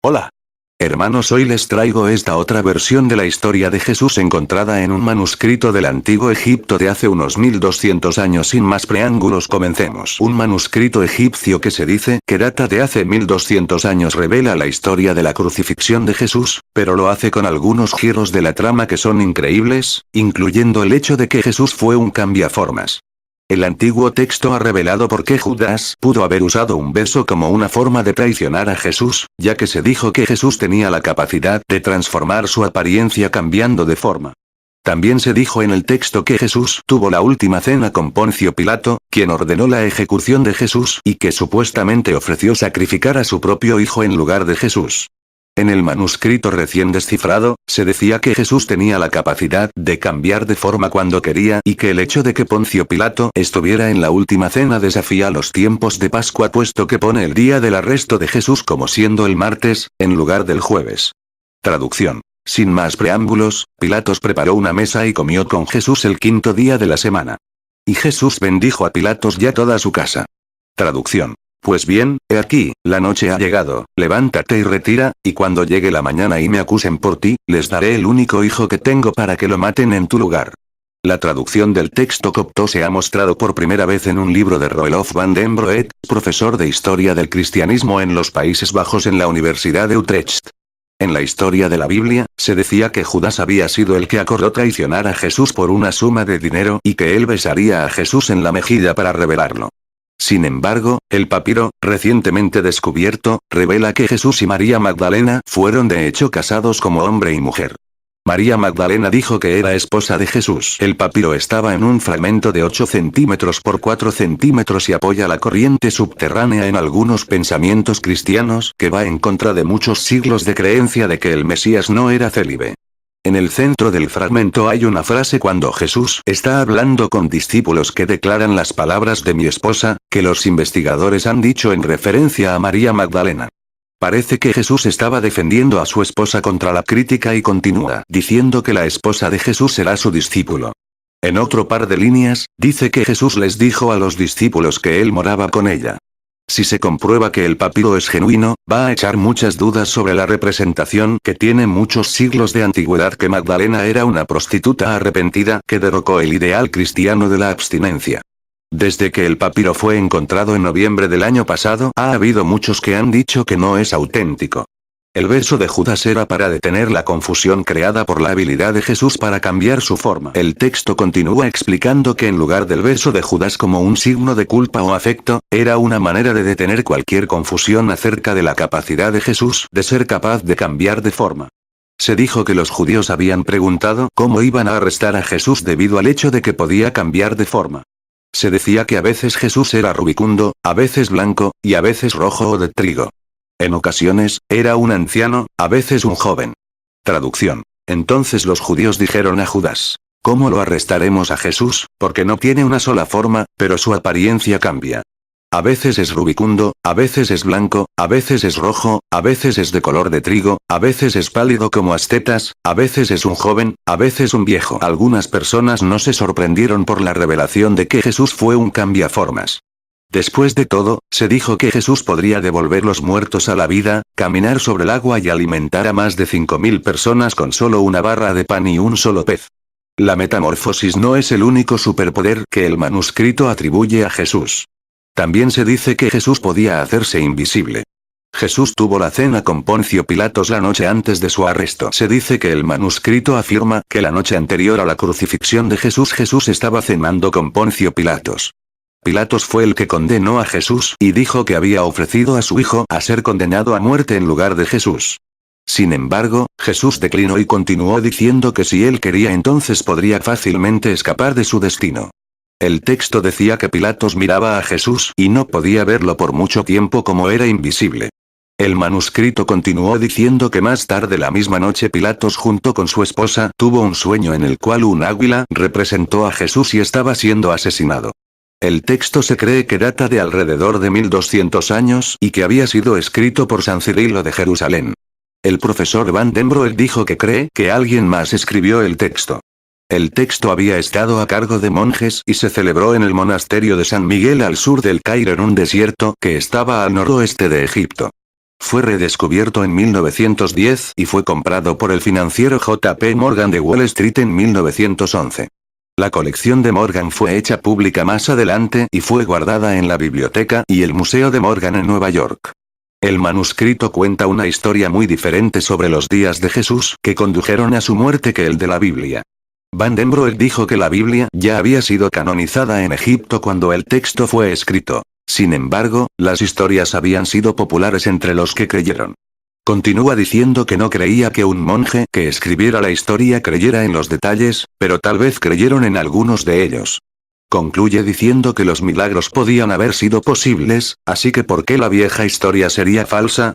Hola. Hermanos, hoy les traigo esta otra versión de la historia de Jesús encontrada en un manuscrito del antiguo Egipto de hace unos 1200 años. Sin más preámbulos, comencemos. Un manuscrito egipcio que se dice que data de hace 1200 años revela la historia de la crucifixión de Jesús, pero lo hace con algunos giros de la trama que son increíbles, incluyendo el hecho de que Jesús fue un cambiaformas. El antiguo texto ha revelado por qué Judas pudo haber usado un beso como una forma de traicionar a Jesús, ya que se dijo que Jesús tenía la capacidad de transformar su apariencia cambiando de forma. También se dijo en el texto que Jesús tuvo la última cena con Poncio Pilato, quien ordenó la ejecución de Jesús y que supuestamente ofreció sacrificar a su propio hijo en lugar de Jesús. En el manuscrito recién descifrado, se decía que Jesús tenía la capacidad de cambiar de forma cuando quería y que el hecho de que Poncio Pilato estuviera en la última cena desafía los tiempos de Pascua, puesto que pone el día del arresto de Jesús como siendo el martes, en lugar del jueves. Traducción. Sin más preámbulos, Pilatos preparó una mesa y comió con Jesús el quinto día de la semana. Y Jesús bendijo a Pilatos y a toda su casa. Traducción. Pues bien, he aquí, la noche ha llegado, levántate y retira, y cuando llegue la mañana y me acusen por ti, les daré el único hijo que tengo para que lo maten en tu lugar. La traducción del texto copto se ha mostrado por primera vez en un libro de Roelof van den Broek, profesor de Historia del Cristianismo en los Países Bajos en la Universidad de Utrecht. En la historia de la Biblia, se decía que Judas había sido el que acordó traicionar a Jesús por una suma de dinero y que él besaría a Jesús en la mejilla para revelarlo. Sin embargo, el papiro, recientemente descubierto, revela que Jesús y María Magdalena fueron de hecho casados como hombre y mujer. María Magdalena dijo que era esposa de Jesús. El papiro estaba en un fragmento de 8 centímetros por 4 centímetros y apoya la corriente subterránea en algunos pensamientos cristianos que va en contra de muchos siglos de creencia de que el Mesías no era célibe. En el centro del fragmento hay una frase cuando Jesús está hablando con discípulos que declaran las palabras de mi esposa, que los investigadores han dicho en referencia a María Magdalena. Parece que Jesús estaba defendiendo a su esposa contra la crítica y continúa diciendo que la esposa de Jesús será su discípulo. En otro par de líneas, dice que Jesús les dijo a los discípulos que él moraba con ella. Si se comprueba que el papiro es genuino, va a echar muchas dudas sobre la representación que tiene muchos siglos de antigüedad que Magdalena era una prostituta arrepentida que derrocó el ideal cristiano de la abstinencia. Desde que el papiro fue encontrado en noviembre del año pasado, ha habido muchos que han dicho que no es auténtico. El beso de Judas era para detener la confusión creada por la habilidad de Jesús para cambiar su forma. El texto continúa explicando que en lugar del beso de Judas como un signo de culpa o afecto, era una manera de detener cualquier confusión acerca de la capacidad de Jesús de ser capaz de cambiar de forma. Se dijo que los judíos habían preguntado cómo iban a arrestar a Jesús debido al hecho de que podía cambiar de forma. Se decía que a veces Jesús era rubicundo, a veces blanco, y a veces rojo o de trigo. En ocasiones, era un anciano, a veces un joven. Traducción. Entonces los judíos dijeron a Judas: ¿cómo lo arrestaremos a Jesús? Porque no tiene una sola forma, pero su apariencia cambia. A veces es rubicundo, a veces es blanco, a veces es rojo, a veces es de color de trigo, a veces es pálido como ascetas, a veces es un joven, a veces un viejo. Algunas personas no se sorprendieron por la revelación de que Jesús fue un cambiaformas. Después de todo, se dijo que Jesús podría devolver los muertos a la vida, caminar sobre el agua y alimentar a más de 5000 personas con solo una barra de pan y un solo pez. La metamorfosis no es el único superpoder que el manuscrito atribuye a Jesús. También se dice que Jesús podía hacerse invisible. Jesús tuvo la cena con Poncio Pilatos la noche antes de su arresto. Se dice que el manuscrito afirma que la noche anterior a la crucifixión de Jesús estaba cenando con Poncio Pilatos. Pilatos fue el que condenó a Jesús y dijo que había ofrecido a su hijo a ser condenado a muerte en lugar de Jesús. Sin embargo, Jesús declinó y continuó diciendo que si él quería entonces podría fácilmente escapar de su destino. El texto decía que Pilatos miraba a Jesús y no podía verlo por mucho tiempo como era invisible. El manuscrito continuó diciendo que más tarde la misma noche Pilatos junto con su esposa tuvo un sueño en el cual un águila representó a Jesús y estaba siendo asesinado. El texto se cree que data de alrededor de 1200 años y que había sido escrito por San Cirilo de Jerusalén. El profesor van den Broek dijo que cree que alguien más escribió el texto. El texto había estado a cargo de monjes y se celebró en el monasterio de San Miguel al sur del Cairo en un desierto que estaba al noroeste de Egipto. Fue redescubierto en 1910 y fue comprado por el financiero J.P. Morgan de Wall Street en 1911. La colección de Morgan fue hecha pública más adelante y fue guardada en la biblioteca y el Museo de Morgan en Nueva York. El manuscrito cuenta una historia muy diferente sobre los días de Jesús que condujeron a su muerte que el de la Biblia. Van den Broek dijo que la Biblia ya había sido canonizada en Egipto cuando el texto fue escrito. Sin embargo, las historias habían sido populares entre los que creyeron. Continúa diciendo que no creía que un monje que escribiera la historia creyera en los detalles, pero tal vez creyeron en algunos de ellos. Concluye diciendo que los milagros podían haber sido posibles, así que ¿por qué la vieja historia sería falsa?